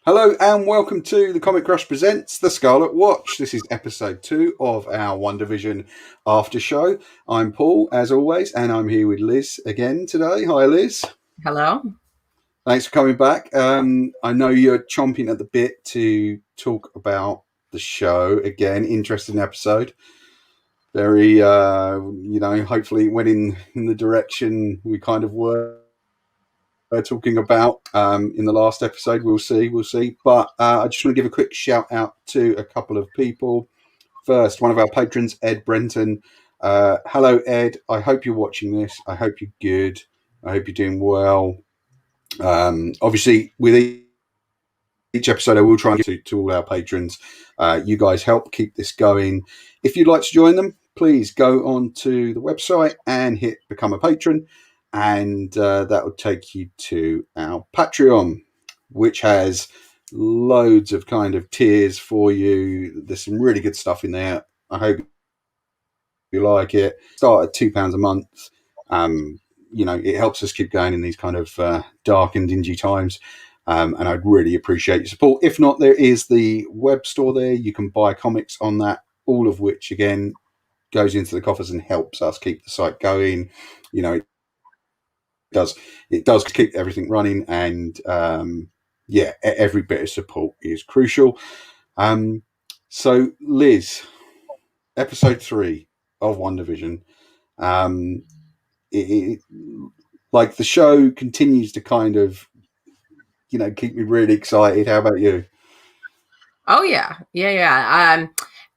Hello and welcome to the Comic Crush presents The Scarlet Watch. This is episode 2 of our WandaVision after show. I'm Paul, as always, and I'm here with Liz again today. Hi, Liz. Hello. Thanks for coming back. I know you're chomping at the bit to talk about the show again. Interesting episode. Very, hopefully went in the direction we kind of were talking about in the last episode. We'll see. But I just want to give a quick shout out to a couple of people. First, one of our patrons, Ed Brenton. Hello, Ed. I hope you're watching this. I hope you're good. I hope you're doing well. Obviously, with each episode, I will try and get to all our patrons. You guys help keep this going. If you'd like to join them, please go on to the website and hit Become a Patron. And that will take you to our Patreon, which has loads of kind of tiers for you. There's some really good stuff in there. I hope you like it. Start at £2 a month. It helps us keep going in these kind of dark and dingy times. And I'd really appreciate your support. If not, there is the web store there. You can buy comics on that, all of which, again, goes into the coffers and helps us keep the site going. It does keep everything running, and every bit of support is crucial. So, Liz, episode 3 of WandaVision. Like the show continues to kind of, keep me really excited. How about you? Oh yeah.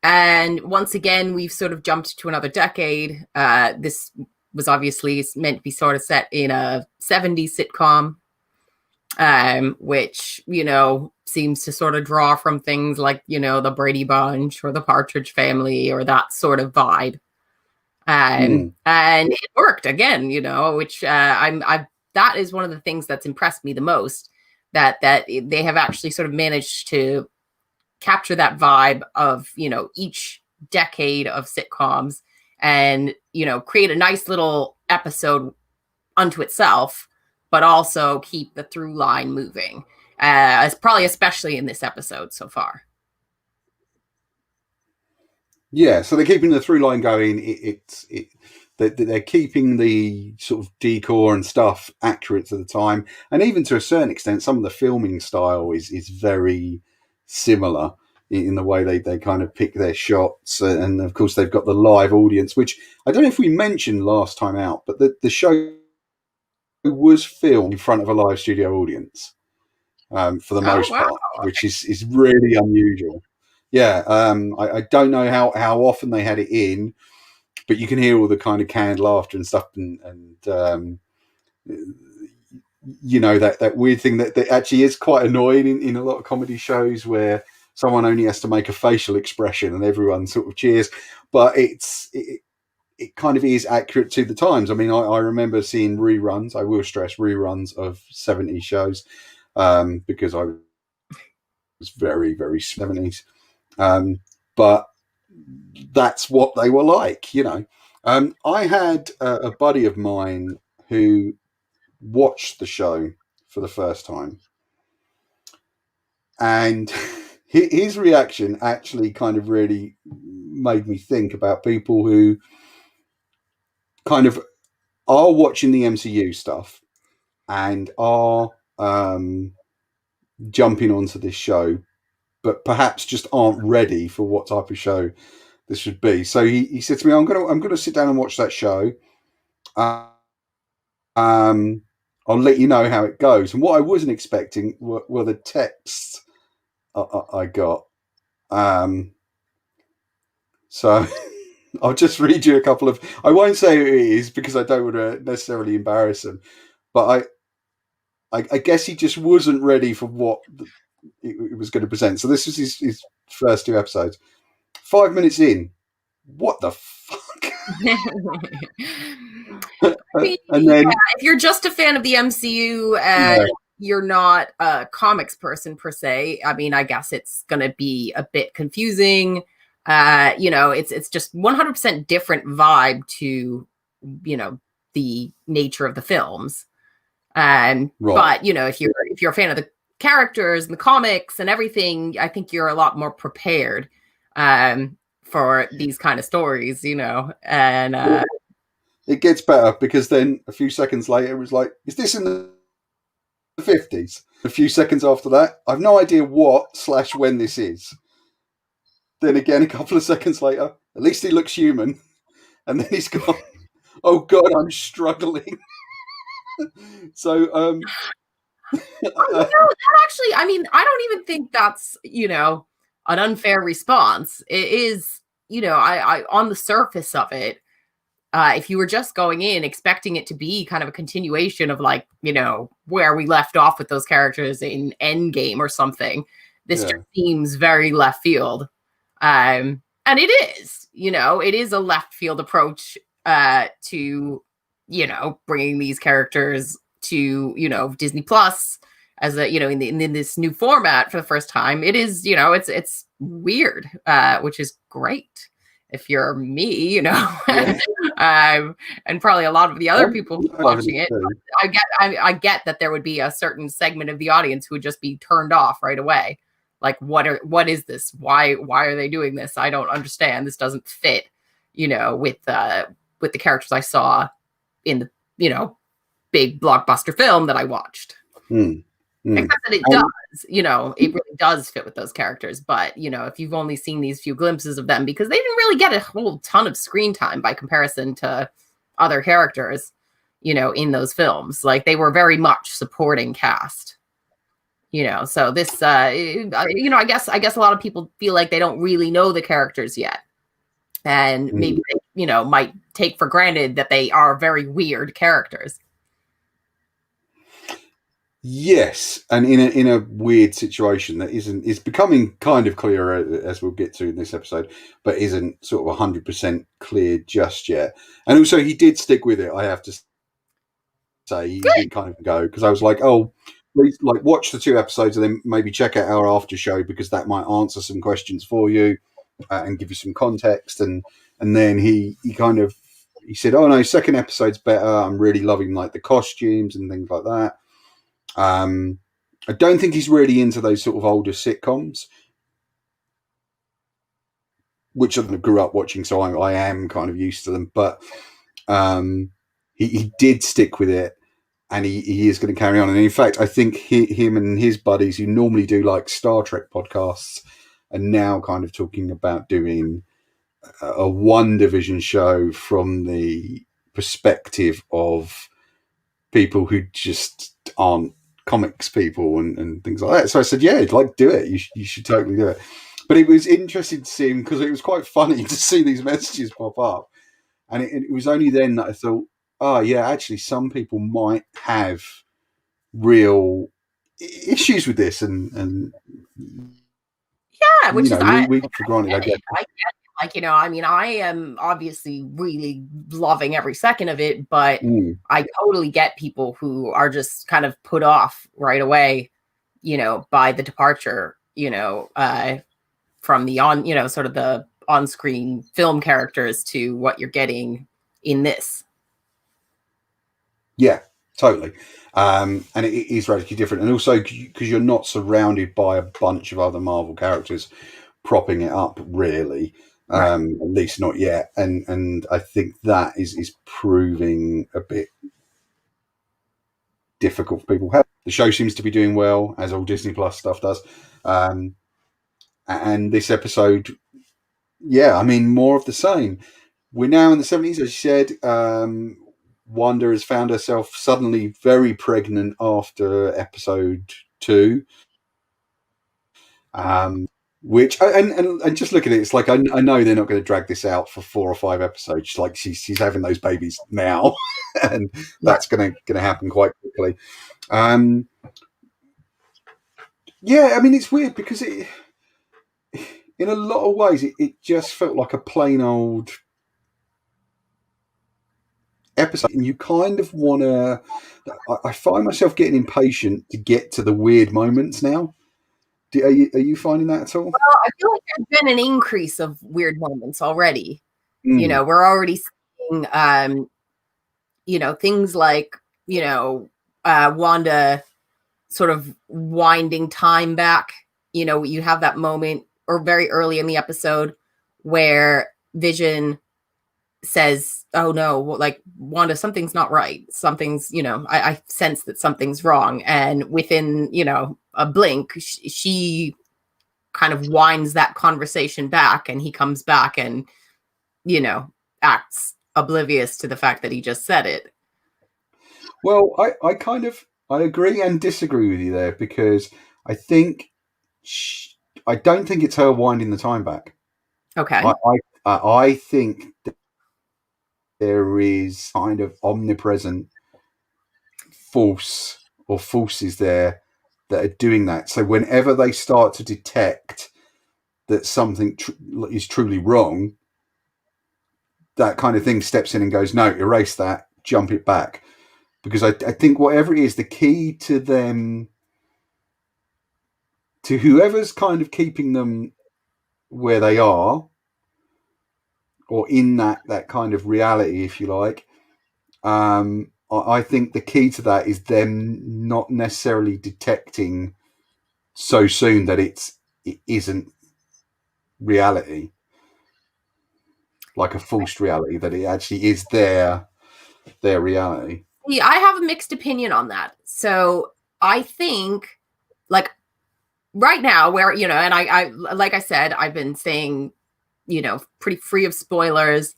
And once again, we've sort of jumped to another decade. This was obviously meant to be sort of set in a 70s sitcom, which, seems to sort of draw from things like, the Brady Bunch or the Partridge Family or that sort of vibe. And it worked again, which that is one of the things that's impressed me the most, that they have actually sort of managed to capture that vibe of, each decade of sitcoms and, create a nice little episode unto itself, but also keep the through line moving. Probably especially in this episode so far. Yeah, so they're keeping the through line going. They're keeping the sort of decor and stuff accurate to the time, and even to a certain extent, some of the filming style is very similar in the way they kind of pick their shots. And of course, they've got the live audience, which I don't know if we mentioned last time out, but the show was filmed in front of a live studio audience for the most part, which is really unusual. Yeah, I don't know how often they had it in, but you can hear all the kind of canned laughter and stuff, and that weird thing that actually is quite annoying in a lot of comedy shows where someone only has to make a facial expression and everyone sort of cheers, but it kind of is accurate to the times. I mean, I remember seeing reruns. I will stress reruns of 70s shows because I was very, very 70s. But that's what they were like, I had a buddy of mine who watched the show for the first time, and his reaction actually kind of really made me think about people who kind of are watching the MCU stuff and are jumping onto this show, but perhaps just aren't ready for what type of show this would be. So he said to me, I'm gonna sit down and watch that show. I'll let you know how it goes. And what I wasn't expecting were the texts I got. So I'll just read you a couple of. I won't say who it is because I don't want to necessarily embarrass him. But I guess he just wasn't ready for what it was going to present. So this was his first 2 episodes. 5 minutes in, what the fuck? And then, if you're just a fan of the MCU and you're not a comics person per se, I mean, I guess it's going to be a bit confusing. It's just 100% different vibe to, the nature of the films. Right. But, if you're a fan of the characters and the comics and everything, I think you're a lot more prepared for these kind of stories, you know. And it gets better because then a few seconds later, it was like, is this in the 50s? A few seconds after that, I've no idea what/when this is. Then again, a couple of seconds later, at least he looks human. And then he's gone, oh God, I'm struggling. So, that actually, I mean, I don't even think that's, you know, an unfair response. It is, you know, I on the surface of it, if you were just going in expecting it to be kind of a continuation of, like, you know, where we left off with those characters in Endgame or something, this just seems very left field. And it is, you know, it is a left field approach to, you know, bringing these characters to, you know, Disney Plus as a, you know, in this new format for the first time. It is, you know, it's weird, which is great if you're me, you know. And probably a lot of the other people watching it. I get that there would be a certain segment of the audience who would just be turned off right away. Like, what is this? Why are they doing this? I don't understand. This doesn't fit, you know, with the characters I saw in the, you know, big blockbuster film that I watched. Except that it does, you know, it really does fit with those characters. But, you know, if you've only seen these few glimpses of them, because they didn't really get a whole ton of screen time by comparison to other characters, you know, in those films. Like, they were very much supporting cast. You know, so this, you know, I guess a lot of people feel like they don't really know the characters yet. And maybe they, you know, might take for granted that they are very weird characters. Yes, and in a weird situation that is becoming kind of clearer as we'll get to in this episode, but isn't sort of 100% clear just yet. And also, he did stick with it, I have to say. He did kind of go, because I was like, oh, please, like, watch the 2 episodes and then maybe check out our after show, because that might answer some questions for you and give you some context. And then he said, oh no, second episode's better. I'm really loving, like, the costumes and things like that. I don't think he's really into those sort of older sitcoms, which I grew up watching, so I am kind of used to them. But he did stick with it, and he is going to carry on. And in fact, I think him and his buddies, who normally do, like, Star Trek podcasts, are now kind of talking about doing a WandaVision show from the perspective of people who just aren't comics people and things like that. So I said, yeah, like, do it. You should totally do it. But it was interesting to see him, because it was quite funny to see these messages pop up. And it was only then that I thought, oh yeah, actually some people might have real issues with this, and yeah, which, you know, we for granted. I get like, you know, I mean, I am obviously really loving every second of it, but I totally get people who are just kind of put off right away, you know, by the departure, you know, from the you know, sort of the on-screen film characters to what you're getting in this. Yeah, totally. And it is radically different. And also because you're not surrounded by a bunch of other Marvel characters propping it up, really. At least not yet. And I think that is proving a bit difficult for people. The show seems to be doing well, as all Disney Plus stuff does. And this episode, yeah, I mean, more of the same. We're now in the 70s, as you said. Wanda has found herself suddenly very pregnant after episode 2. Which and just look at it, it's like I know they're not going to drag this out for 4 or 5 episodes. Like, she's having those babies now, and that's going to happen quite quickly. Yeah, I mean, it's weird because it, in a lot of ways, it just felt like a plain old episode, and you kind of want to. I find myself getting impatient to get to the weird moments now. Are you finding that at all? Well, I feel like there's been an increase of weird moments already. You know, we're already seeing, you know, things like, you know, Wanda sort of winding time back. You know, you have that moment, or very early in the episode, where Vision says, oh no, like, Wanda, something's not right. Something's, you know, I sense that something's wrong. And within, you know, a blink, she kind of winds that conversation back, and he comes back and, you know, acts oblivious to the fact that he just said it. Well, I agree and disagree with you there, because I think I don't think it's her winding the time back. Okay. I think there is kind of omnipresent force or forces there that are doing that. So whenever they start to detect that something is truly wrong, that kind of thing steps in and goes, no, erase that, jump it back. Because I think whatever it is, the key to them, to whoever's kind of keeping them where they are, or in that kind of reality, if you like, I think the key to that is them not necessarily detecting so soon that it isn't reality, like a forced reality, that it actually is their reality. Yeah, I have a mixed opinion on that. So I think, like, right now, where, you know, and I like I said, I've been saying, you know, pretty free of spoilers,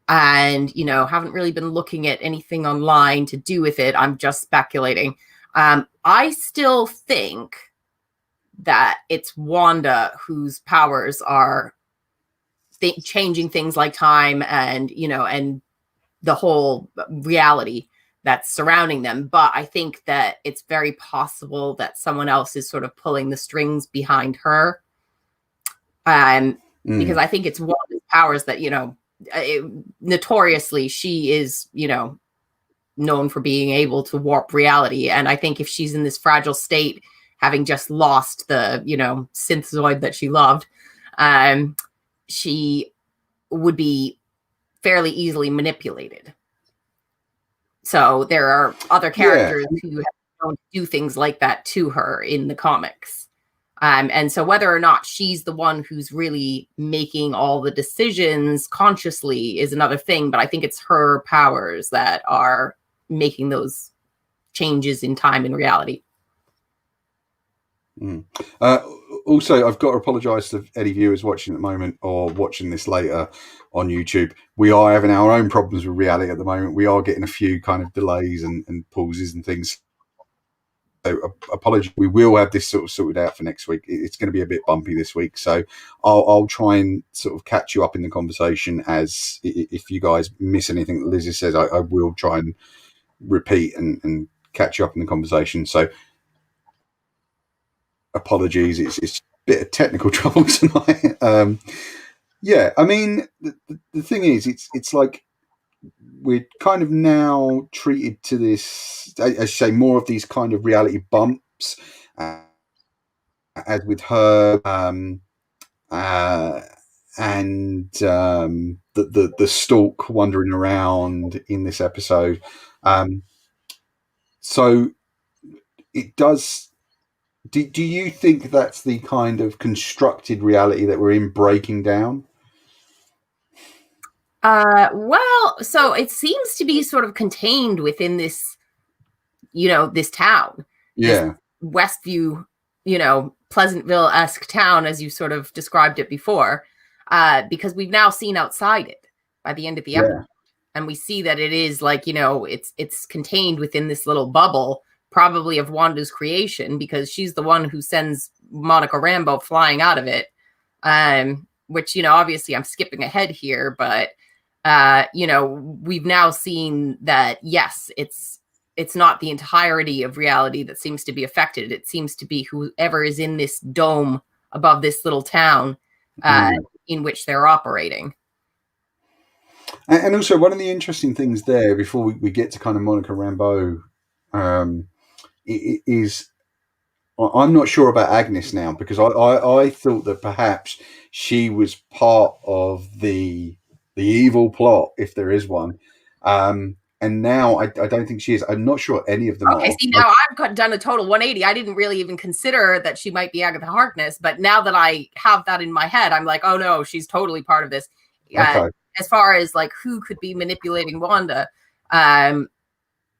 and, you know, haven't really been looking at anything online to do with it. I'm just speculating. I still think that it's Wanda whose powers are changing things like time and, you know, and the whole reality that's surrounding them. But I think that it's very possible that someone else is sort of pulling the strings behind her. Because I think it's Wanda's powers that, you know, notoriously she is, you know, known for being able to warp reality. And I think if she's in this fragile state, having just lost the, you know, synthezoid that she loved, she would be fairly easily manipulated. So there are other characters who don't do things like that to her in the comics. And so whether or not she's the one who's really making all the decisions consciously is another thing, but I think it's her powers that are making those changes in time and reality. Also, I've got to apologise to any viewers watching at the moment or watching this later on YouTube. We are having our own problems with reality at the moment. We are getting a few kind of delays and pauses and things. So apologies. We will have this sort of sorted out for next week. It's going to be a bit bumpy this week, so I'll try and sort of catch you up in the conversation. As if you guys miss anything that Lizzie says, I will try and repeat and catch you up in the conversation. So apologies. It's a bit of technical trouble tonight. Yeah, I mean the thing is, it's like we're kind of now treated to this, as I say, more of these kind of reality bumps, as with her, and the stalk wandering around in this episode. So it does. Do you think that's the kind of constructed reality that we're in breaking down? Well, so it seems to be sort of contained within this, you know, this town. Yeah. This Westview, you know, Pleasantville-esque town, as you sort of described it before, because we've now seen outside it by the end of the episode. And we see that it is like, you know, it's contained within this little bubble, probably of Wanda's creation, because she's the one who sends Monica Rambeau flying out of it. Which, you know, obviously I'm skipping ahead here, but you know, we've now seen that, yes, it's not the entirety of reality that seems to be affected. It seems to be whoever is in this dome above this little town in which they're operating. And also, one of the interesting things there, before we get to kind of Monica Rambeau, is I'm not sure about Agnes now, because I thought that perhaps she was part of the evil plot, if there is one, and and now I don't think she is. I'm not sure any of them are. Okay, see, now I've done a total 180. I didn't really even consider that she might be Agatha Harkness, but now that I have that in my head, I'm like, oh no, she's totally part of this. Okay. As far as like who could be manipulating Wanda,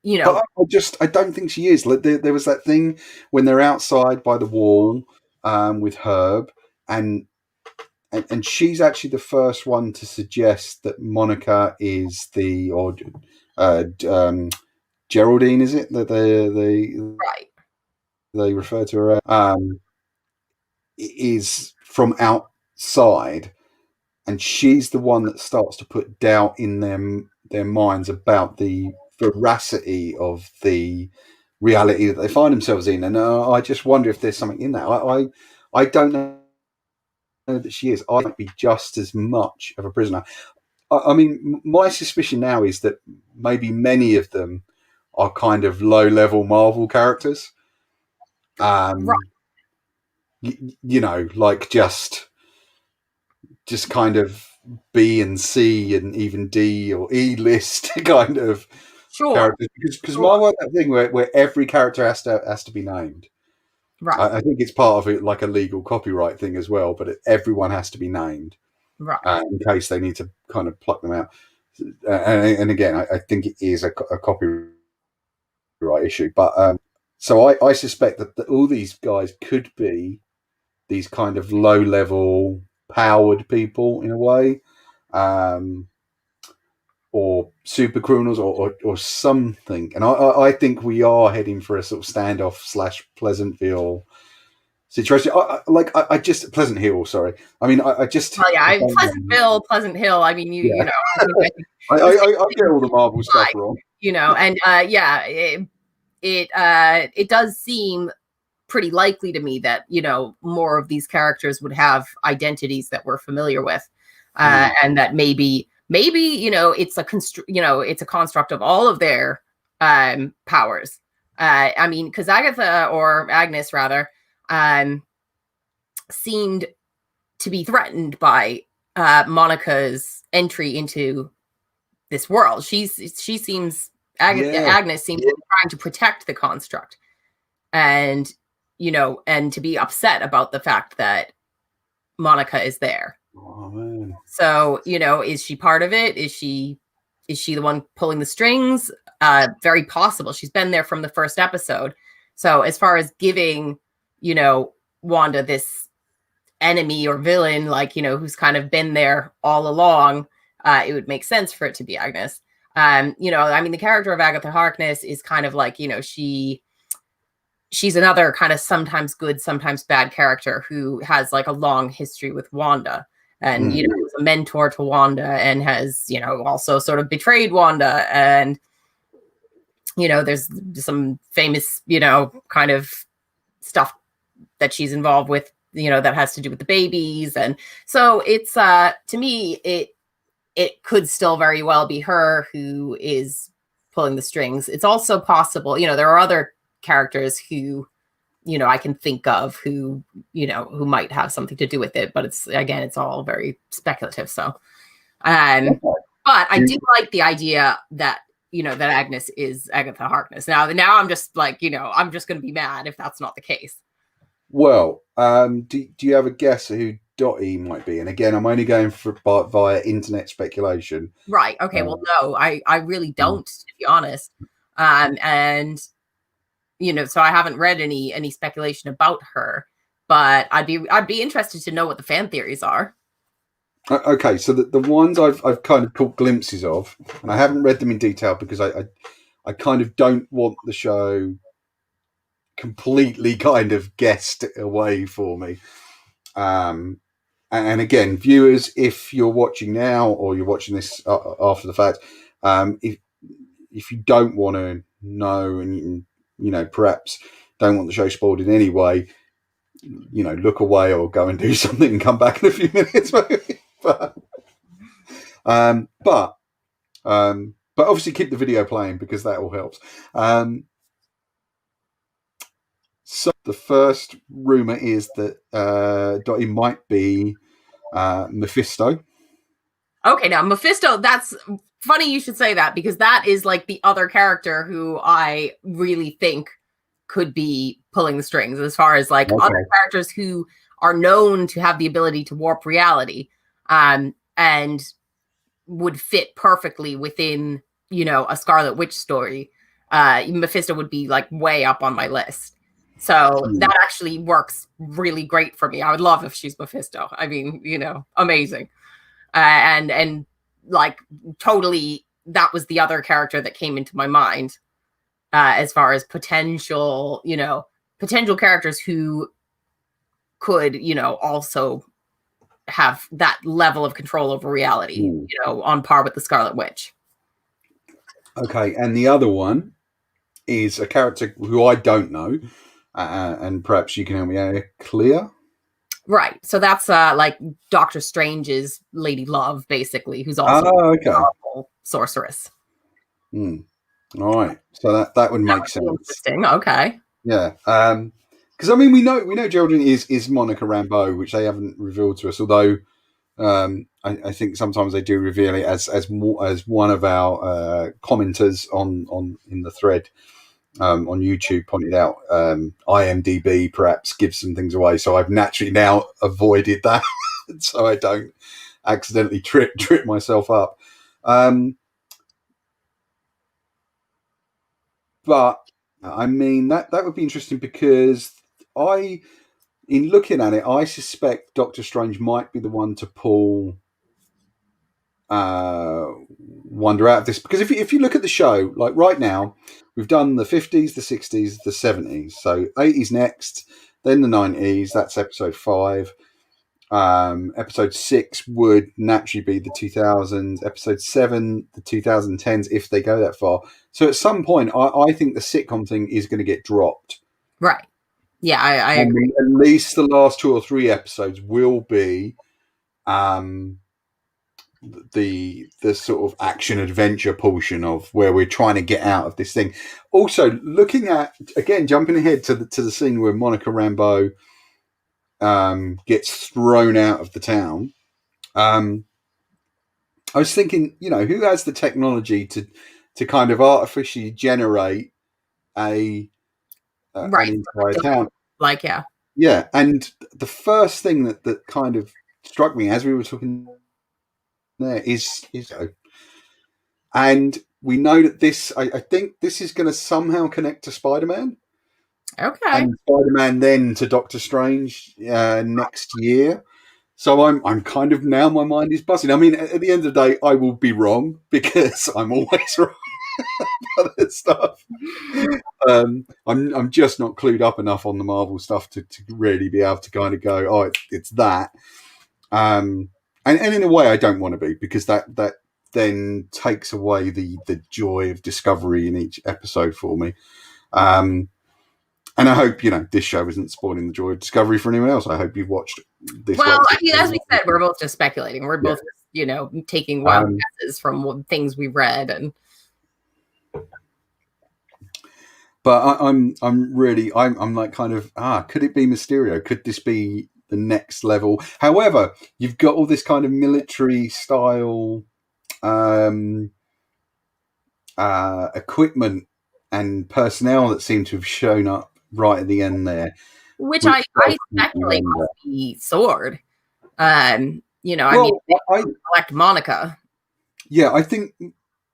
you know, but I don't think she is. Like, there was that thing when they're outside by the wall with Herb, and she's actually the first one to suggest that Monica is Geraldine, is it that right? They refer to her is from outside, and she's the one that starts to put doubt in their minds about the veracity of the reality that they find themselves in. And I just wonder if there's something in that. I don't know that she is. I might be just as much of a prisoner. I mean, my suspicion now is that maybe many of them are kind of low-level Marvel characters. Right. You know, like just kind of B and C and even D or E list kind of characters. Because Marvel has that thing where every character has to be named. Right. I think it's part of it, like a legal copyright thing as well. But everyone has to be named, right? In case they need to kind of pluck them out. And again, I think it is a copyright issue. But so I suspect that all these guys could be these kind of low-level powered people in a way, or super criminals or something. And I think we are heading for a sort of standoff / Pleasantville situation. I just Pleasant Hill. Sorry, I mean I just. Well, yeah, Pleasant Hill. I mean, you know, I get all the Marvel stuff wrong. You know, and it does seem pretty likely to me that, you know, more of these characters would have identities that we're familiar with, and that maybe, you know, it's a construct of all of their powers. I mean, because Agatha, or Agnes rather, seemed to be threatened by Monica's entry into this world. Agnes seems to be trying to protect the construct, and you know, and to be upset about the fact that Monica is there. Oh, man. So, you know, is she part of it? Is she the one pulling the strings? Very possible. She's been there from the first episode. So as far as giving, you know, Wanda this enemy or villain, like, you know, who's kind of been there all along, it would make sense for it to be Agnes. You know, I mean, the character of Agatha Harkness is kind of like, you know, she's another kind of sometimes good, sometimes bad character who has like a long history with Wanda, and, you know, is a mentor to Wanda, and has, you know, also sort of betrayed Wanda. And, you know, there's some famous, you know, kind of stuff that she's involved with, you know, that has to do with the babies. And so it's, to me, it could still very well be her who is pulling the strings. It's also possible, you know, there are other characters who, you know, I can think of who, you know, who might have something to do with it, but it's all very speculative. So, but I do like the idea that, you know, that Agnes is Agatha Harkness. Now I'm just like, you know, I'm just going to be mad if that's not the case. Well, do you have a guess who Dottie might be? And again, I'm only going via internet speculation. Right. Okay. Well, no, I really don't, to be honest. And you know, so I haven't read any speculation about her, but I'd be interested to know what the fan theories are. Okay, so the ones I've kind of caught glimpses of, and I haven't read them in detail because I kind of don't want the show completely kind of guessed away for me. And again, viewers, if you're watching now or you're watching this after the fact, if you don't want to know, and you know, perhaps don't want the show spoiled in any way, you know, look away or go and do something and come back in a few minutes. but obviously keep the video playing because that all helps. So the first rumor is that Dottie might be Mephisto. Okay, now Mephisto, that's funny you should say that, because that is like the other character who I really think could be pulling the strings as far as like other characters who are known to have the ability to warp reality, and would fit perfectly within, you know, a Scarlet Witch story. Mephisto would be like way up on my list. So that actually works really great for me. I would love if she's Mephisto. I mean, you know, amazing. And like totally, that was the other character that came into my mind as far as potential, you know, potential characters who could, you know, also have that level of control over reality, you know, on par with the Scarlet Witch. Okay, and the other one is a character who I don't know, and perhaps you can help me out here. Clear? Right. So that's like Doctor Strange's Lady Love, basically, who's also a powerful sorceress. All right. So that would make sense. Interesting. Okay. Yeah. Because I mean, we know Geraldine is Monica Rambeau, which they haven't revealed to us. Although I think sometimes they do reveal it as one of our commenters on in the thread on YouTube pointed out. IMDb perhaps gives some things away, so I've naturally now avoided that, so I don't accidentally trip myself up. But I mean that would be interesting, because in looking at it, I suspect Doctor Strange might be the one to pull Wanda out of this, because if you look at the show, like right now, we've done the 50s, the 60s, the 70s, so 80s next, then the 90s. That's episode 5. Episode 6 would naturally be the 2000s. Episode 7, the 2010s, if they go that far. So at some point, I think the sitcom thing is going to get dropped. Right. Yeah, I agree. At least the last 2 or 3 episodes will be the sort of action adventure portion of where we're trying to get out of this thing. Also, looking at, again, jumping ahead to the scene where Monica Rambeau gets thrown out of the town. I was thinking, you know, who has the technology to kind of artificially generate an entire town? Like, yeah. And the first thing that kind of struck me as we were talking there is and we know that this, I think this is going to somehow connect to Spider-Man. Okay. And Spider-Man then to Doctor Strange next year. So I'm kind of, now my mind is buzzing. I mean, at the end of the day, I will be wrong, because I'm always wrong about this stuff. I'm just not clued up enough on the Marvel stuff to really be able to kind of go, oh, it's that. And in a way, I don't want to be, because that then takes away the joy of discovery in each episode for me. And I hope, you know, this show isn't spoiling the joy of discovery for anyone else. I hope you've watched this. Well, I mean, as we said, we're both just speculating. We're both, you know, taking wild guesses from things we read. And but I'm like kind of, could it be Mysterio? Could this be the next level? However, you've got all this kind of military style equipment and personnel that seem to have shown up right at the end there, which I speculate must be Sword. You know, well, I mean, collect Monica. Yeah, I think.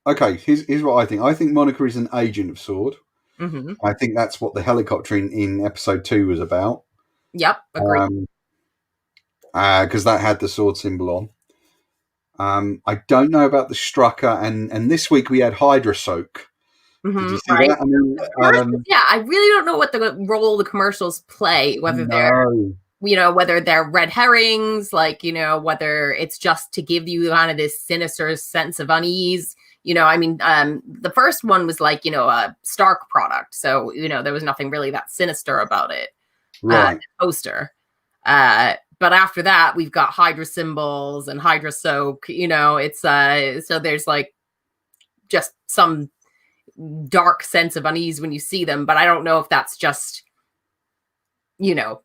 Okay, here's what I think. I think Monica is an agent of Sword. Mm-hmm. I think that's what the helicopter in episode 2 was about. Yep, agreed. Because that had the sword symbol on. I don't know about the Strucker, and this week we had Hydra Soak. Mm-hmm, did you see that? I mean, yeah, I really don't know what the role the commercials play, whether they're, you know, whether they're red herrings, like, you know, whether it's just to give you kind of this sinister sense of unease. You know, I mean, the first one was like, you know, a Stark product. So, you know, there was nothing really that sinister about it. Right. The poster. But after that, we've got Hydra symbols and Hydra Soak, you know, it's, so there's like just some dark sense of unease when you see them, but I don't know if that's just, you know,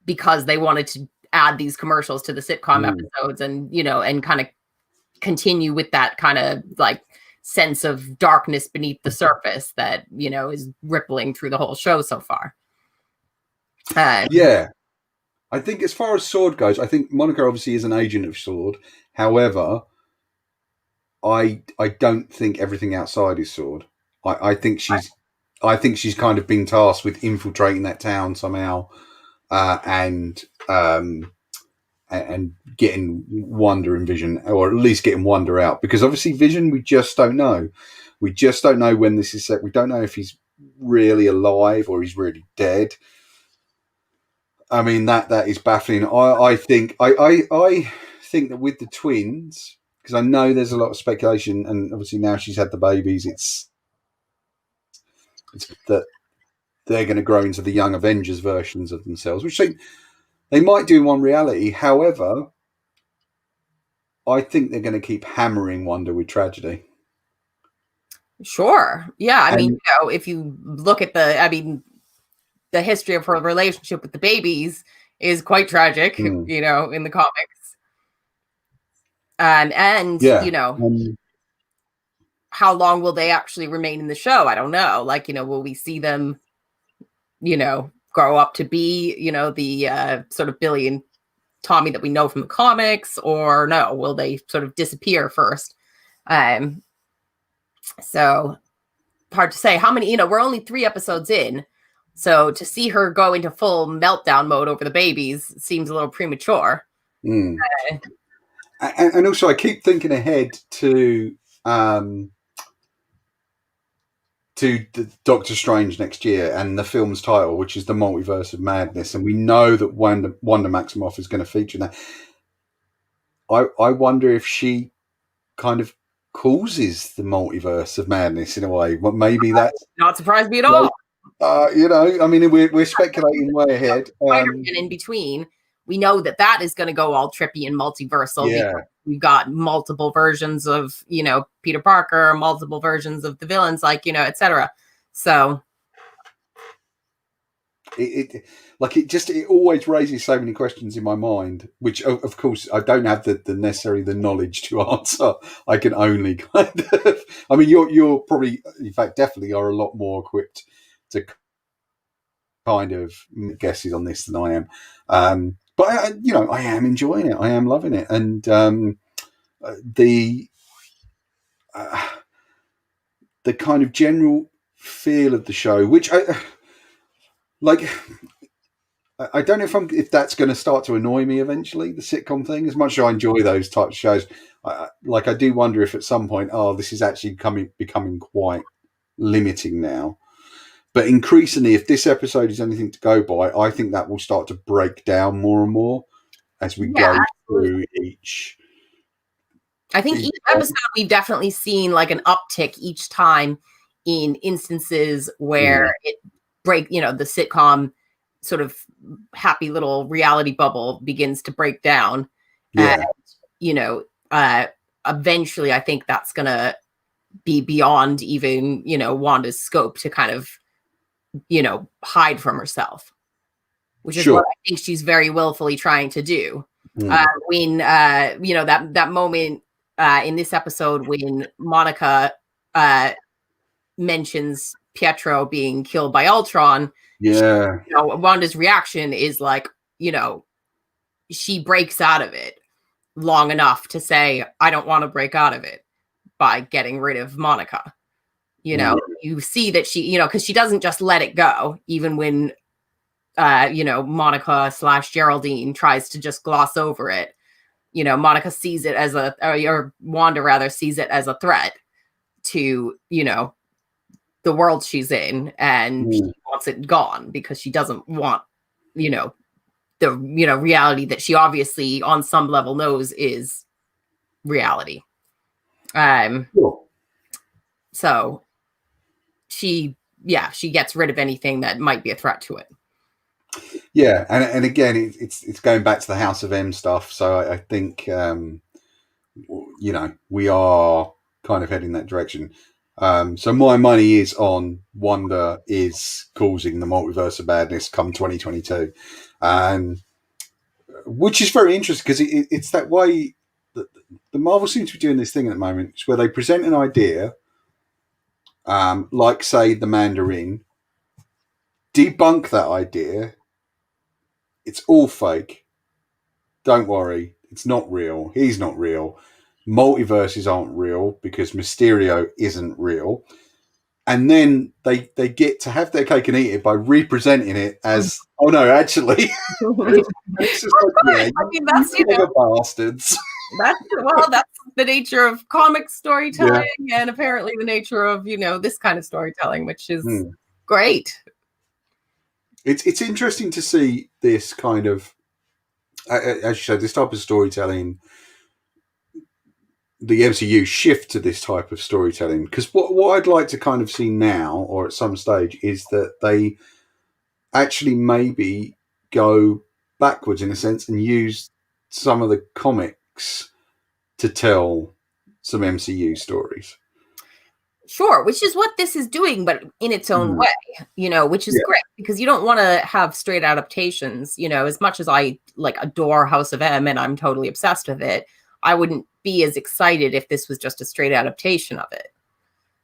because they wanted to add these commercials to the sitcom episodes and, you know, and kind of continue with that kind of like sense of darkness beneath the surface that, you know, is rippling through the whole show so far. Yeah. I think as far as S.W.O.R.D. goes, I think Monica obviously is an agent of S.W.O.R.D. However, I don't think everything outside is S.W.O.R.D. I think she's kind of been tasked with infiltrating that town somehow, and getting Wanda and Vision, or at least getting Wanda out, because obviously Vision, we just don't know. We just don't know when this is set. We don't know if he's really alive or he's really dead. I mean, that is baffling. I think that with the twins, because I know there's a lot of speculation, and obviously now she's had the babies, it's that they're going to grow into the Young Avengers versions of themselves, which they might do in one reality. However, I think they're going to keep hammering Wanda with tragedy. Sure. Yeah. I mean, you know, if you look at the history of her relationship with the babies is quite tragic, you know, in the comics. And yeah. You know, how long will they actually remain in the show? I don't know. Like, you know, will we see them, you know, grow up to be, you know, the sort of Billy and Tommy that we know from the comics, or no, will they sort of disappear first? So hard to say. How many, you know, we're only 3 episodes in. So to see her go into full meltdown mode over the babies seems a little premature. And also, I keep thinking ahead to Doctor Strange next year and the film's title, which is The Multiverse of Madness. And we know that Wanda Maximoff is going to feature in that. I wonder if she kind of causes the Multiverse of Madness in a way. Well, maybe that's not surprised me at all. You know, I mean, we're speculating way ahead. In between, we know that is going to go all trippy and multiversal. Yeah. We've got multiple versions of, you know, Peter Parker, multiple versions of the villains, like, you know, etc. So it always raises so many questions in my mind, which of course I don't have the necessary knowledge to answer. I can only kind of, I mean, you're probably, in fact, definitely are a lot more equipped to kind of guesses on this than I am. But I am enjoying it. I am loving it. And the kind of general feel of the show, which I don't know if that's going to start to annoy me eventually, the sitcom thing. As much as I enjoy those types of shows, I do wonder if at some point, this is actually becoming quite limiting now. But increasingly, if this episode is anything to go by, I think that will start to break down more and more as we go through each. I think each episode we've definitely seen like an uptick each time in instances where it break, you know, the sitcom sort of happy little reality bubble begins to break down. Yeah. And, you know, eventually I think that's going to be beyond even, you know, Wanda's scope to kind of, you know, hide from herself, which is what I think she's very willfully trying to do. When, you know, that moment in this episode when Monica mentions Pietro being killed by Ultron, you know, Wanda's reaction is like, you know, she breaks out of it long enough to say, I don't want to break out of it by getting rid of Monica. You know, you see that she, you know, because she doesn't just let it go, even when, you know, Monica / Geraldine tries to just gloss over it. You know, Monica sees it as or Wanda rather sees it as a threat to, you know, the world she's in, and she wants it gone because she doesn't want, you know, the, you know, reality that she obviously on some level knows is reality. So she gets rid of anything that might be a threat to it. Yeah, and again, it's going back to the House of M stuff. So I think, you know, we are kind of heading that direction. So my money is on Wanda is causing the Multiverse of Madness come 2022, which is very interesting because it's that way that the Marvel seems to be doing this thing at the moment, it's where they present an idea, like say the Mandarin, debunk that idea. It's all fake. Don't worry, it's not real. He's not real. Multiverses aren't real because Mysterio isn't real. And then they get to have their cake and eat it by representing it as, oh no, actually, it's just like, yeah, I mean, that's bastards. That's the nature of comic storytelling, and apparently the nature of this kind of storytelling, which is great. It's interesting to see this kind of, as you said, this type of storytelling. The MCU shift to this type of storytelling, because what I'd like to kind of see now, or at some stage, is that they actually maybe go backwards in a sense and use some of the comics to tell some MCU stories. Sure, which is what this is doing, but in its own way, which is great, because you don't want to have straight adaptations. As much as I adore House of M and I'm totally obsessed with it, I wouldn't be as excited if this was just a straight adaptation of it.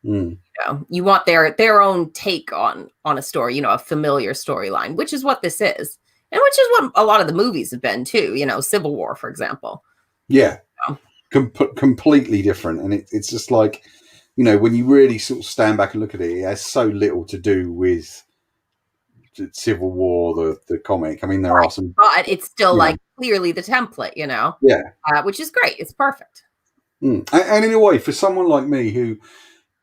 You want their own take on a story, a familiar storyline, which is what this is, and which is what a lot of the movies have been too. Civil War, for example. Yeah, completely different, and it's just like, when you really sort of stand back and look at it, it has so little to do with Civil War, the comic. I mean, there are some, but it's still clearly the template, which is great. It's perfect. And in a way, for someone like me who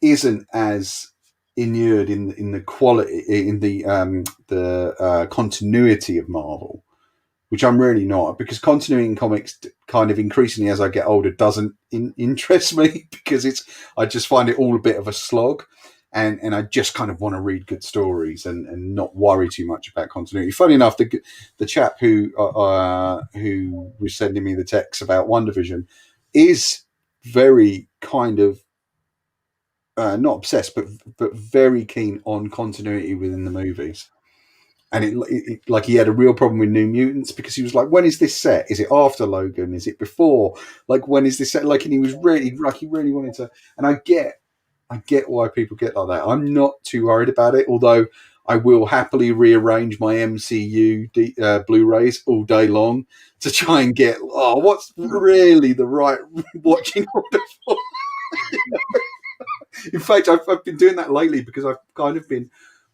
isn't as inured in the quality, in the continuity of Marvel, which I'm really not, because continuity in comics kind of increasingly as I get older doesn't interest me, because I just find it all a bit of a slog. And I just kind of want to read good stories and not worry too much about continuity. Funny enough, the chap who was sending me the text about WandaVision is very kind of not obsessed, but very keen on continuity within the movies. And it like he had a real problem with New Mutants, because he was like, when is this set? Is it after Logan? Is it before? Like, when is this set? Like, and he was really he really wanted to. And I get why people get like that. I'm not too worried about it, although I will happily rearrange my MCU Blu-rays all day long to try and get, what's really the right watching order for. In fact, I've been doing that lately, because I've kind of been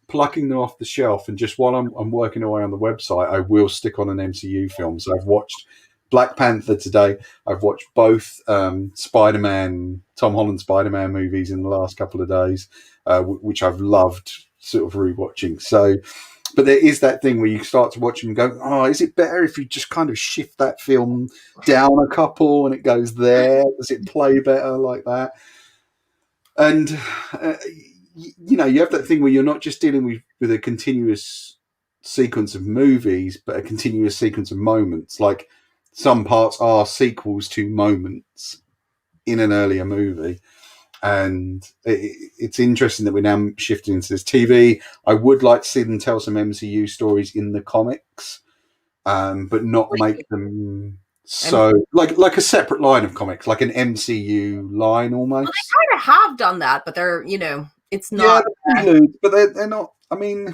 plucking them off the shelf, and just while I'm working away on the website, I will stick on an MCU film. So I've watched Black Panther today. I've watched both Spider-Man, Tom Holland Spider-Man movies in the last couple of days, which I've loved sort of rewatching. So, but there is that thing where you start to watch them and go, is it better if you just kind of shift that film down a couple and it goes there? Does it play better like that? And, you have that thing where you're not just dealing with a continuous sequence of movies, but a continuous sequence of moments. Like, some parts are sequels to moments in an earlier movie. And it's interesting that we're now shifting into this TV. I would like to see them tell some MCU stories in the comics, but not make them so like a separate line of comics, like an MCU line almost. Well, they kind of have done that, but they're, it's not. Yeah, but they're not. I mean,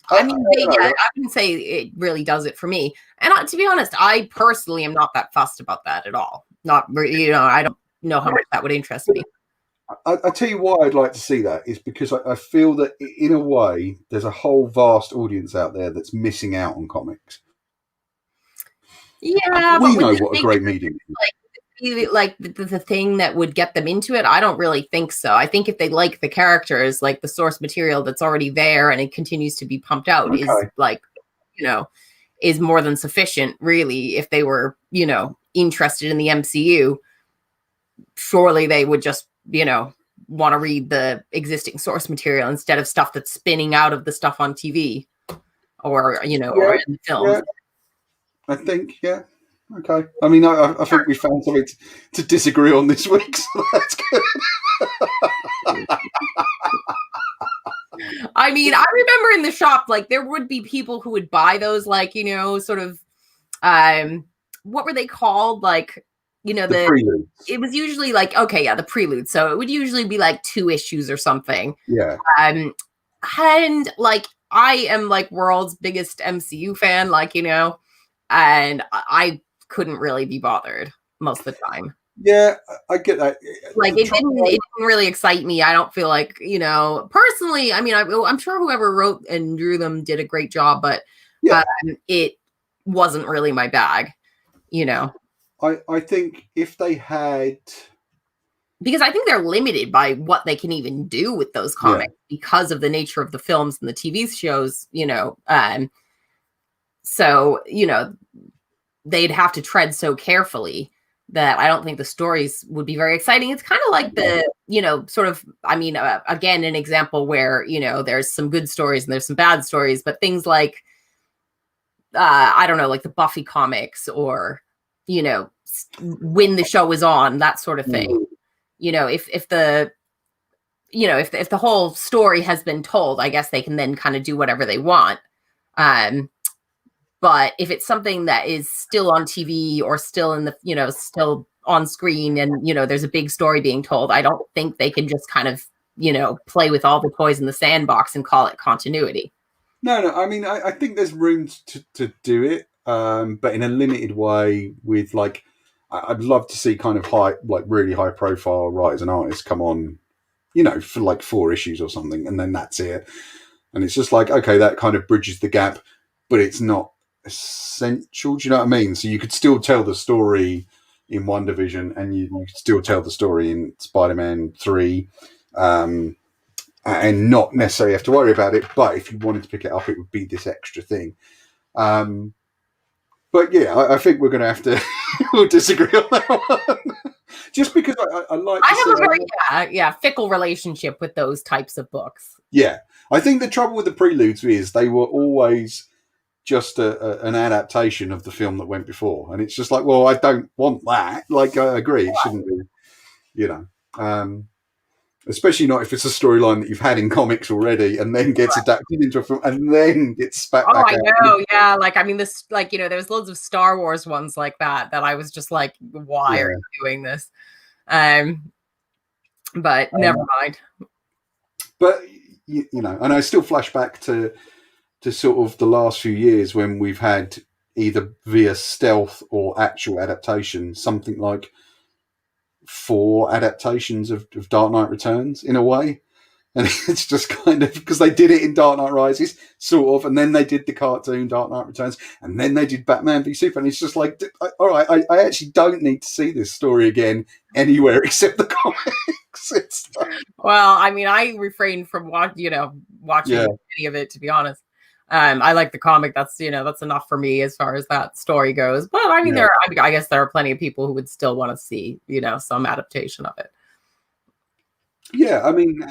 I wouldn't say it really does it for me. And to be honest, I personally am not that fussed about that at all. Not, I don't know how much that would interest me. I tell you why I'd like to see that is because I feel that in a way there's a whole vast audience out there that's missing out on comics. Yeah, we know what a great medium is. Like the thing that would get them into it, I don't really think so. I think if they like the characters, like the source material that's already there and it continues to be pumped out is like, is more than sufficient, really. If they were, interested in the MCU, surely they would just, want to read the existing source material instead of stuff that's spinning out of the stuff on TV or, or in the film. Yeah. I think, yeah. Okay. I mean, I think we found something to disagree on this week, so that's good. I mean, I remember in the shop, like, there would be people who would buy those, like, sort of, what were they called? Like, the preludes. It was usually like, okay, yeah, the prelude. So it would usually be like 2 issues or something. Yeah. And like, I am like world's biggest MCU fan, like, you know, and I couldn't really be bothered most of the time. Yeah, I get that. Like, it didn't really excite me. I don't feel like, you know, personally, I mean, I'm sure whoever wrote and drew them did a great job, but it wasn't really my bag, you know. I think if they had... Because I think they're limited by what they can even do with those comics because of the nature of the films and the TV shows, you know. So, you know, they'd have to tread so carefully that I don't think the stories would be very exciting. It's kind of like the, you know, sort of, I mean, again, an example where, you know, there's some good stories and there's some bad stories, but things like, I don't know, like the Buffy comics or, you know, when the show was on, that sort of thing. You know, if the, you know, if the whole story has been told, I guess they can then kind of do whatever they want. But if it's something that is still on TV or still in the, you know, still on screen and, you know, there's a big story being told, I don't think they can just kind of, you know, play with all the toys in the sandbox and call it continuity. No. I mean, I think there's room to do it, but in a limited way with, like, I'd love to see kind of really high profile writers and artists come on, you know, for like 4 issues or something. And then that's it. And it's just like, okay, that kind of bridges the gap, but it's not essential. Do you know what I mean? So you could still tell the story in WandaVision and you could still tell the story in Spider-Man 3, and not necessarily have to worry about it. But if you wanted to pick it up, it would be this extra thing. But yeah, I think we're going to have to we'll disagree on that one. Just because I like. I have a very fickle relationship with those types of books. Yeah, I think the trouble with the preludes is they were always just an adaptation of the film that went before, and it's just like, well, I don't want that. Like, I agree, it shouldn't be, you know. Especially not if it's a storyline that you've had in comics already and then gets adapted into a film and then gets spat back out. I know, yeah. Like, I mean, this, like, you know, there's loads of Star Wars ones like that I was just like, why are you doing this? But never mind. But, you know, and I still flash back to sort of the last few years when we've had either via stealth or actual adaptation, something like 4 adaptations of Dark Knight Returns in a way. And it's just kind of because they did it in Dark Knight Rises, sort of, and then they did the cartoon Dark Knight Returns, and then they did Batman v Superman. It's just like, all right, I actually don't need to see this story again anywhere except the comics. It's like... Well, I mean, I refrained from watching any of it, to be honest. I like the comic. That's, you know, that's enough for me as far as that story goes. But I mean, I guess there are plenty of people who would still want to see, you know, some adaptation of it. Yeah, I mean,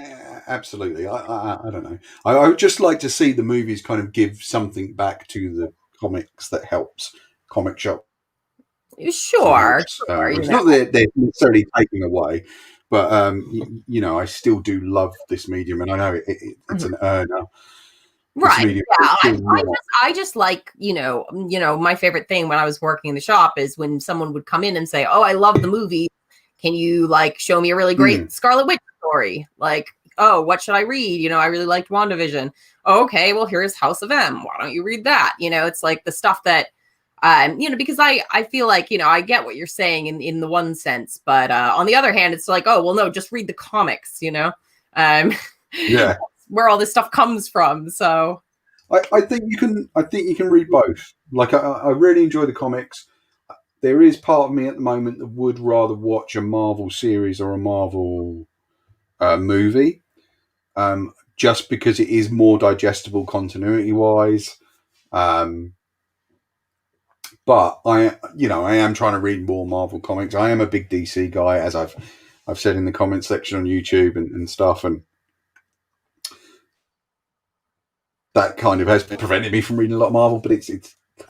absolutely. I don't know. I would just like to see the movies kind of give something back to the comics that helps comic shop. Sure. It's not that they're necessarily taking away, but you know, I still do love this medium, and I know it's an earner. Right. Yeah. I just like, you know, my favorite thing when I was working in the shop is when someone would come in and say, "Oh, I love the movie. Can you like show me a really great Scarlet Witch story? Like, oh, what should I read? You know, I really liked WandaVision. Oh, okay, well, here's House of M. Why don't you read that?" You know, it's like the stuff that, you know, because I feel like, you know, I get what you're saying in the one sense, but on the other hand, it's like, oh, well, no, just read the comics, you know? Yeah. Where all this stuff comes from. So I think you can read both. Like, I really enjoy the comics. There is part of me at the moment that would rather watch a Marvel series or a Marvel movie, just because it is more digestible continuity wise. But I am trying to read more Marvel comics. I am a big DC guy, as I've said in the comment section on YouTube and stuff, and that kind of has prevented me from reading a lot of Marvel, but it's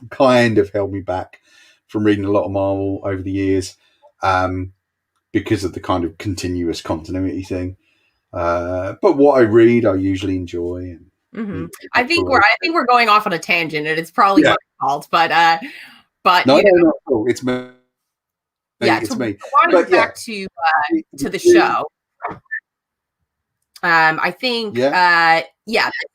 kind of held me back from reading a lot of Marvel over the years, because of the kind of continuous continuity thing. But what I read, I usually enjoy. And I think we're going off on a tangent, and it's probably my fault. But no, it's me. Yeah, it's me. But back to the show. I think, this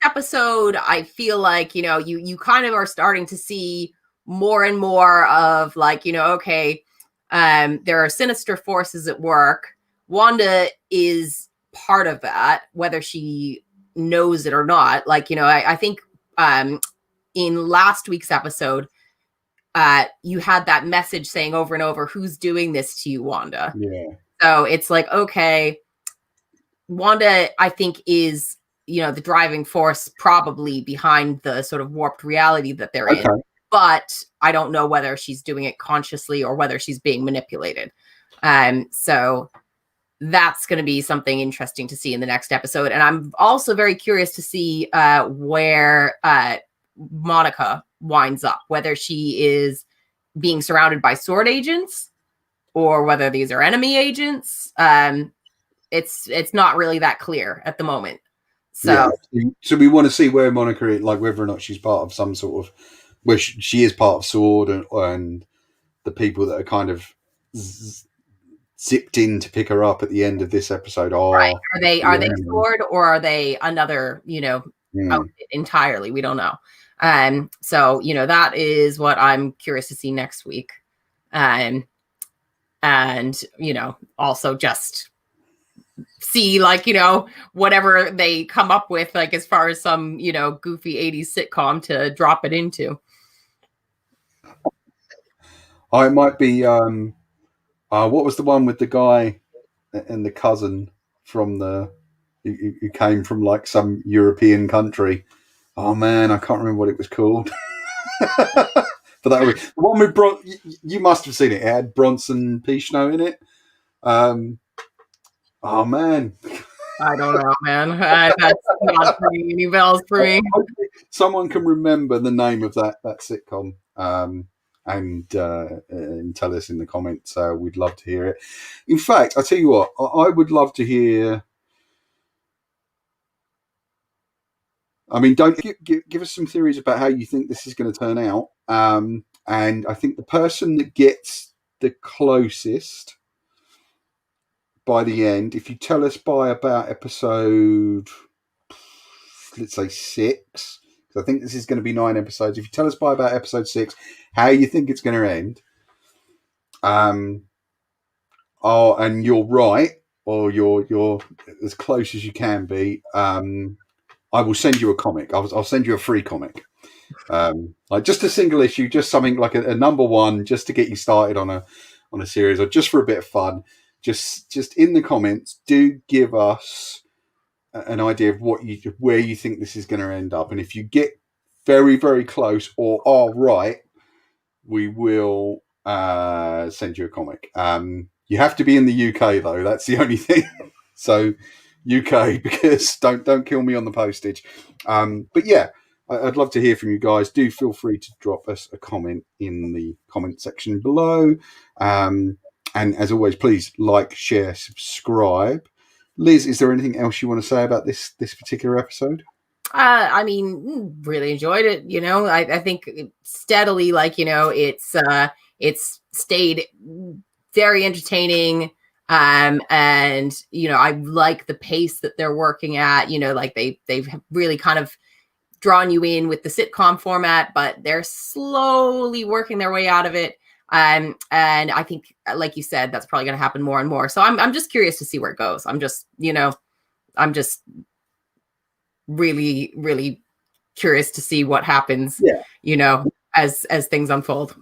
episode, I feel like, you kind of are starting to see more and more of like, okay, there are sinister forces at work. Wanda is part of that, whether she knows it or not. Like, I think in last week's episode, you had that message saying over and over, who's doing this to you, Wanda? Yeah. So it's like, okay, Wanda, I think, is, the driving force probably behind the sort of warped reality that they're in. But I don't know whether she's doing it consciously or whether she's being manipulated. So that's going to be something interesting to see in the next episode. And I'm also very curious to see where Monica winds up, whether she is being surrounded by sword agents or whether these are enemy agents. It's not really that clear at the moment. So we want to see where Monica is, like whether or not she's part of some sort of, where she is part of Sword, and the people that are kind of zipped in to pick her up at the end of this episode are they Sword, or are they another outfit entirely? We don't know. So that is what I'm curious to see next week. And also just see, like, whatever they come up with, like, as far as some, goofy 80s sitcom to drop it into. It might be, what was the one with the guy and the cousin from who came from like some European country? Oh man, I can't remember what it was called. But that was the one with you must have seen it. It had Bronson Pinchot in it. Oh man, I don't know, man. That's not ringing any bells for me. Someone can remember the name of that sitcom, and tell us in the comments. We'd love to hear it. In fact, I tell you what, I would love to hear. I mean, don't give us some theories about how you think this is going to turn out. And I think the person that gets the closest by the end, if you tell us by about episode, let's say 6, because I think this is going to be 9 episodes. If you tell us by about episode 6 how you think it's going to end, and you're right, or you're as close as you can be, I will send you a comic. I'll send you a free comic. Like just a single issue, just something like a number 1, just to get you started on a series, or just for a bit of fun. Just in the comments, do give us an idea of where you think this is going to end up. And if you get very, very close or are right, we will send you a comic. You have to be in the UK though. That's the only thing. So UK, because don't kill me on the postage. But yeah, I'd love to hear from you guys. Do feel free to drop us a comment in the comment section below. And as always, please like, share, subscribe. Liz, is there anything else you want to say about this particular episode? I mean, really enjoyed it. I think steadily, like, it's stayed very entertaining. And I like the pace that they're working at. Like they've really kind of drawn you in with the sitcom format, but they're slowly working their way out of it. And I think, like you said, that's probably going to happen more and more. So I'm just curious to see where it goes. I'm just really, really curious to see what happens. As things unfold.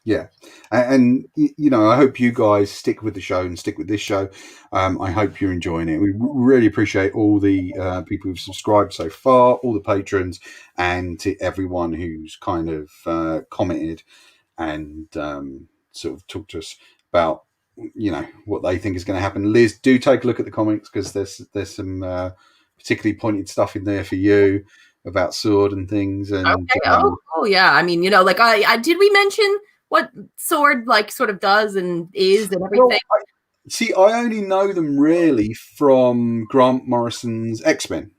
Yeah. And I hope you guys stick with the show and stick with this show. I hope you're enjoying it. We really appreciate all the people who've subscribed so far, all the patrons, and to everyone who's kind of commented and sort of talked to us about, what they think is going to happen. Liz, do take a look at the comics, because there's some particularly pointed stuff in there for you about Sword and things. And okay. Oh yeah. I mean, like I did we mention what Sword like sort of does and is and everything? Well, I only know them really from Grant Morrison's X-Men.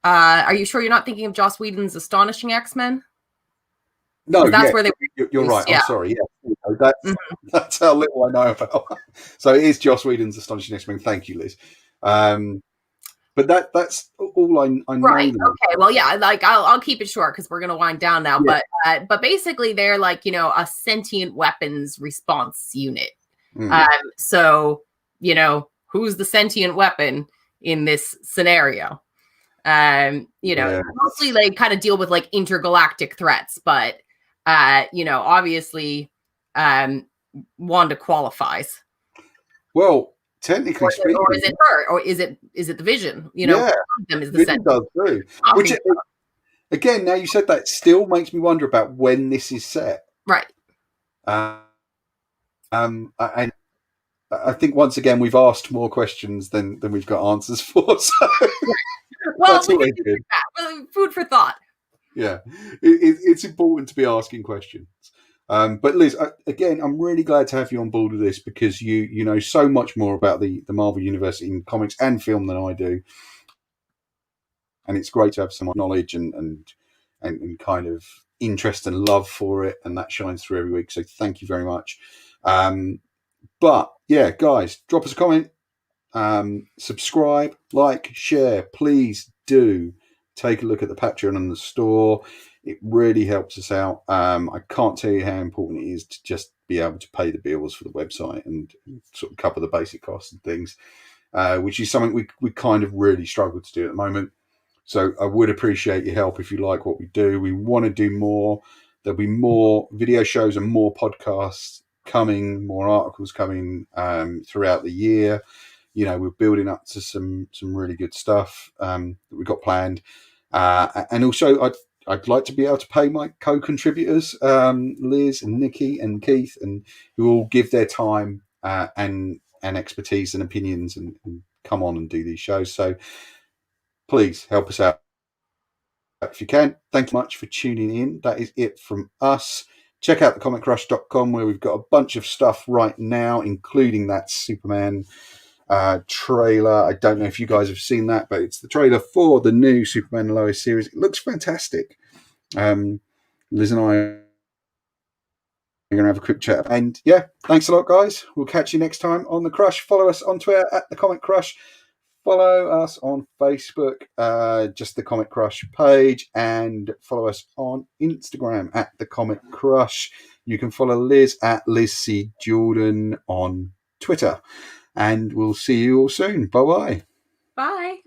Are you sure you're not thinking of Joss Whedon's Astonishing X-Men? No, that's where they were. You're right. Yeah. I'm sorry. Yeah, So that's how little I know about. So it is Joss Whedon's Astonishing X-Men. Thank you, Liz. But that's all I know. Right. Okay. Well, yeah. Like I'll keep it short because we're gonna wind down now. Yeah. But basically, they're like a sentient weapons response unit. So who's the sentient weapon in this scenario? Mostly they kind of deal with like intergalactic threats, but obviously, Wanda qualifies. Well. Technically speaking, or is it her, or is it the Vision? Them is the Vision does too. Which again, now you said that, still makes me wonder about when this is set. Right. And I think once again we've asked more questions than we've got answers for. So well, that's always good. Food for thought. Yeah, it's important to be asking questions. But Liz, again, I'm really glad to have you on board with this because you know so much more about the Marvel Universe in comics and film than I do, and it's great to have some knowledge and kind of interest and love for it, and that shines through every week. So thank you very much. But yeah, guys, drop us a comment, subscribe, like, share. Please do take a look at the Patreon and the store. It really helps us out. I can't tell you how important it is to just be able to pay the bills for the website and sort of cover the basic costs and things, which is something we kind of really struggle to do at the moment. So I would appreciate your help if you like what we do. We want to do more. There'll be more video shows and more podcasts coming, more articles coming throughout the year. We're building up to some really good stuff that we've got planned. And also, I'd like to be able to pay my co-contributors, Liz and Nikki and Keith, and who all give their time and expertise and opinions and come on and do these shows. So please help us out if you can. Thank you much for tuning in. That is it from us. Check out thecomiccrush.com where we've got a bunch of stuff right now, including that Superman trailer. I don't know if you guys have seen that, but it's the trailer for the new Superman and Lois series. It looks fantastic. Liz and I are going to have a quick chat. And yeah, thanks a lot, guys. We'll catch you next time on The Crush. Follow us on Twitter at The Comic Crush. Follow us on Facebook, just The Comic Crush page, and follow us on Instagram at The Comic Crush. You can follow Liz at Liz C. Jordan on Twitter. And we'll see you all soon. Bye-bye. Bye.